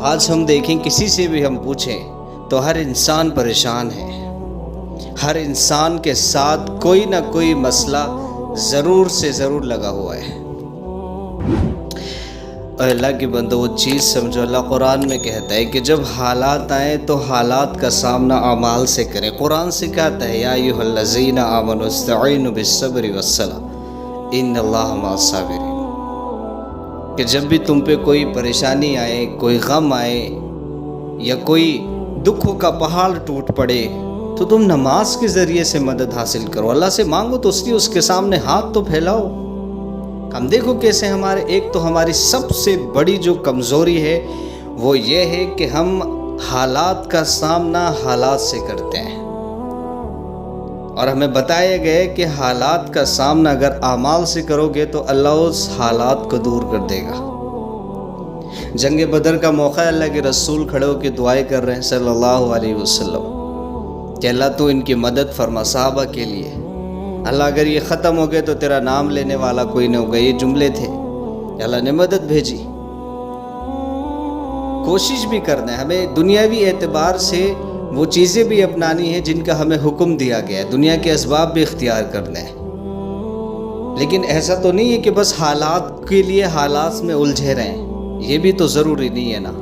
آج ہم دیکھیں کسی سے بھی ہم پوچھیں تو ہر انسان پریشان ہے، ہر انسان کے ساتھ کوئی نہ کوئی مسئلہ ضرور سے ضرور لگا ہوا ہے۔ اور اللہ کی بندو، وہ چیز سمجھو، اللہ قرآن میں کہتا ہے کہ جب حالات آئیں تو حالات کا سامنا اعمال سے کریں۔ قرآن سے کہتا ہے یا ایھا الذین آمنوا استعینوا بالصبر والصلاۃ ان اللہ مع الصابرین، کہ جب بھی تم پہ کوئی پریشانی آئے، کوئی غم آئے یا کوئی دکھوں کا پہاڑ ٹوٹ پڑے تو تم نماز کے ذریعے سے مدد حاصل کرو، اللہ سے مانگو تو اس کے سامنے ہاتھ تو پھیلاؤ۔ ہم دیکھو کیسے ایک تو ہماری سب سے بڑی جو کمزوری ہے وہ یہ ہے کہ ہم حالات کا سامنا حالات سے کرتے ہیں، اور ہمیں بتایا گیا کہ حالات کا سامنا اگر اعمال سے کرو گے تو اللہ اس حالات کو دور کر دے گا۔ جنگ بدر کا موقع، اللہ کے رسول کھڑے ہو کے دعائیں کر رہے ہیں صلی اللہ علیہ وسلم کہ اللہ تو ان کی مدد فرما صحابہ کے لیے، اللہ اگر یہ ختم ہو گئے تو تیرا نام لینے والا کوئی نہ ہوگا، یہ جملے تھے۔ اللہ نے مدد بھیجی۔ کوشش بھی کرنا ہے ہمیں دنیاوی اعتبار سے، وہ چیزیں بھی اپنانی ہیں جن کا ہمیں حکم دیا گیا ہے، دنیا کے اسباب بھی اختیار کرنے ہیں، لیکن ایسا تو نہیں ہے کہ بس حالات کے لیے حالات میں الجھے رہیں، یہ بھی تو ضروری نہیں ہے نا۔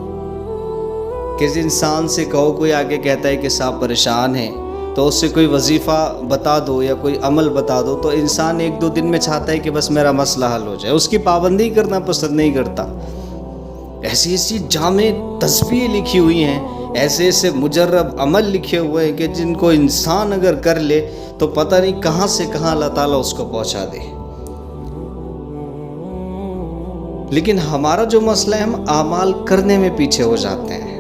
کسی انسان سے کہو، کوئی آگے کہتا ہے کہ صاحب پریشان ہے تو اس سے کوئی وظیفہ بتا دو یا کوئی عمل بتا دو تو انسان 1-2 دن میں چاہتا ہے کہ بس میرا مسئلہ حل ہو جائے، اس کی پابندی کرنا پسند نہیں کرتا۔ ایسی ایسی جامع تسبیح لکھی ہوئی ہیں، ایسے ایسے مجرب عمل لکھے ہوئے ہیں کہ جن کو انسان اگر کر لے تو پتہ نہیں کہاں سے کہاں اللہ تعالیٰ اس کو پہنچا دے۔ لیکن ہمارا جو مسئلہ ہے، ہم اعمال کرنے میں پیچھے ہو جاتے ہیں۔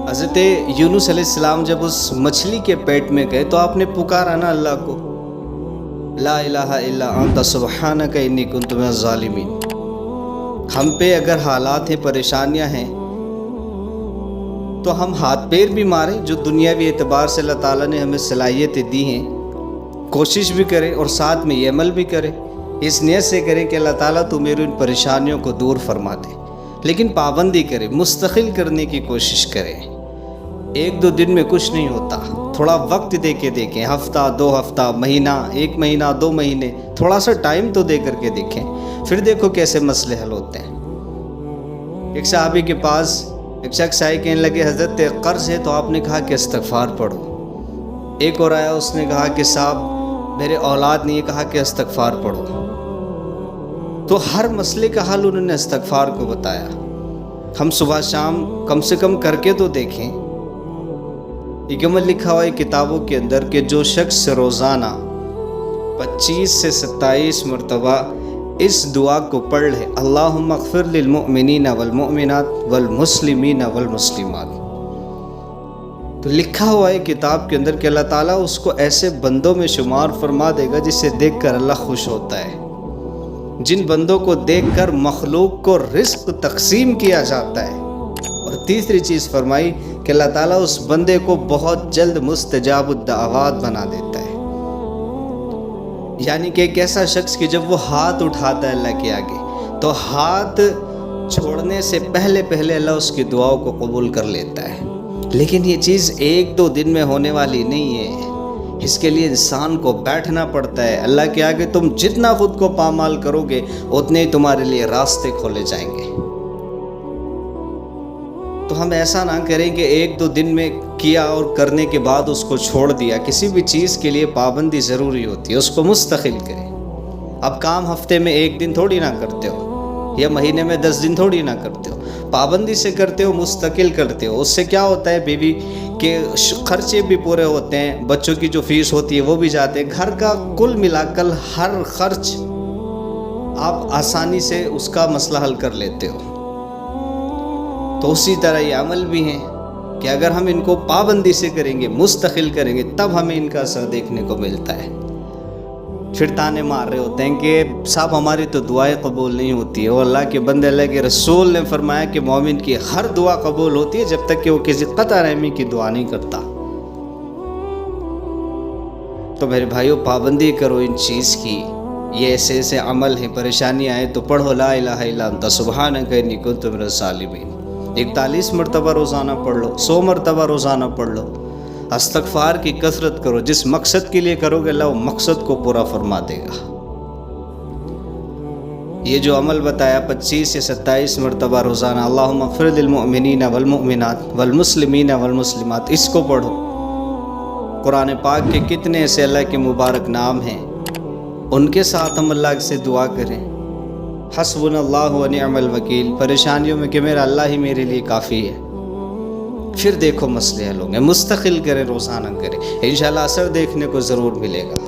حضرت یونس علیہ السلام جب اس مچھلی کے پیٹ میں گئے تو آپ نے پکارا نا اللہ کو، لا الہ الا انت سبحانک انی کنت من الظالمین۔ ہم پہ اگر حالات ہیں، پریشانیاں ہیں تو ہم ہاتھ پیر بھی ماریں، جو دنیاوی اعتبار سے اللہ تعالیٰ نے ہمیں صلاحیتیں دی ہیں، کوشش بھی کریں اور ساتھ میں یہ عمل بھی کریں، اس نیت سے کریں کہ اللہ تعالیٰ تو میری ان پریشانیوں کو دور فرما دے، لیکن پابندی کریں، مستقل کرنے کی کوشش کریں۔ 1-2 دن میں کچھ نہیں ہوتا، تھوڑا وقت دے کے دیکھیں، ہفتہ 2 ہفتہ، مہینہ 1 مہینہ 2 مہینے، تھوڑا سا ٹائم تو دے کر کے دیکھیں، پھر دیکھو کیسے مسئلے حل ہوتے ہیں۔ ایک صحابی کے پاس ایک شخص آئے، کہنے لگے حضرت قرض ہے، تو آپ نے کہا کہ استغفار پڑھو۔ ایک اور آیا، اس نے کہا کہ صاحب میرے اولاد نہیں، کہا کہ استغفار پڑھو۔ تو ہر مسئلے کا حل انہوں نے استغفار کو بتایا۔ ہم صبح شام کم سے کم کر کے تو دیکھیں۔ ایک عمل لکھا ہوا ہے کتابوں کے اندر کہ جو شخص روزانہ 25 سے 27 مرتبہ اس دعا کو پڑھ لے، اللہم اغفر للمؤمنین والمؤمنات والمسلمین والمسلمات، تو لکھا ہوا ہے کتاب کے اندر کہ اللہ تعالیٰ اس کو ایسے بندوں میں شمار فرما دے گا جسے دیکھ کر اللہ خوش ہوتا ہے، جن بندوں کو دیکھ کر مخلوق کو رزق تقسیم کیا جاتا ہے۔ اور تیسری چیز فرمائی کہ اللہ تعالیٰ اس بندے کو بہت جلد مستجاب الدعوات بنا دیتا ہے، یعنی کہ ایک ایسا شخص کہ جب وہ ہاتھ اٹھاتا ہے اللہ کے آگے تو ہاتھ چھوڑنے سے پہلے اللہ اس کی دعاؤں کو قبول کر لیتا ہے۔ لیکن یہ چیز 1-2 دن میں ہونے والی نہیں ہے، اس کے لیے انسان کو بیٹھنا پڑتا ہے۔ اللہ کے آگے تم جتنا خود کو پامال کرو گے اتنے ہی تمہارے لیے راستے کھولے جائیں گے۔ تو ہم ایسا نہ کریں کہ 1-2 دن میں کیا اور کرنے کے بعد اس کو چھوڑ دیا۔ کسی بھی چیز کے لیے پابندی ضروری ہوتی ہے، اس کو مستقل کریں۔ اب کام ہفتے میں 1 دن تھوڑی نہ کرتے ہو، یا مہینے میں 10 دن تھوڑی نہ کرتے ہو، پابندی سے کرتے ہو، مستقل کرتے ہو۔ اس سے کیا ہوتا ہے، بیوی کے خرچے بھی پورے ہوتے ہیں، بچوں کی جو فیس ہوتی ہے وہ بھی جاتے ہیں، گھر کا کل ملا کر ہر خرچ آپ آسانی سے اس کا مسئلہ حل کر لیتے ہو۔ تو اسی طرح یہ عمل بھی ہیں کہ اگر ہم ان کو پابندی سے کریں گے، مستقل کریں گے، تب ہمیں ان کا اثر دیکھنے کو ملتا ہے۔ پھر تانے مار رہے ہوتے ہیں کہ صاحب ہماری تو دعائیں قبول نہیں ہوتی ہے، اور اللہ کے بندے، اللہ کے رسول نے فرمایا کہ مومن کی ہر دعا قبول ہوتی ہے جب تک کہ وہ کسی قطع رحمی کی دعا نہیں کرتا۔ تو میرے بھائیوں، پابندی کرو ان چیز کی، یہ ایسے ایسے عمل ہیں، پریشانی آئے تو پڑھو لا الہ الا انت سبحانک انی کنت من الظالمین، 41 مرتبہ روزانہ پڑھ لو، 100 مرتبہ روزانہ پڑھ لو، استغفار کی کثرت کرو، جس مقصد کے لیے کرو گے اللہ وہ مقصد کو پورا فرما دے گا۔ یہ جو عمل بتایا 25 سے 27 مرتبہ روزانہ، اللہم اغفر للمؤمنین والمؤمنات والمسلمین والمسلمات، اس کو پڑھو۔ قرآن پاک کے کتنے ایسے اللہ کے مبارک نام ہیں، ان کے ساتھ ہم اللہ سے دعا کریں، حسبنا اللہ و نعم الوکیل، پریشانیوں میں کہ میرا اللہ ہی میرے لیے کافی ہے، پھر دیکھو مسئلے حل ہوں گے۔ مستقل کریں، روزانہ کریں، انشاءاللہ اثر دیکھنے کو ضرور ملے گا۔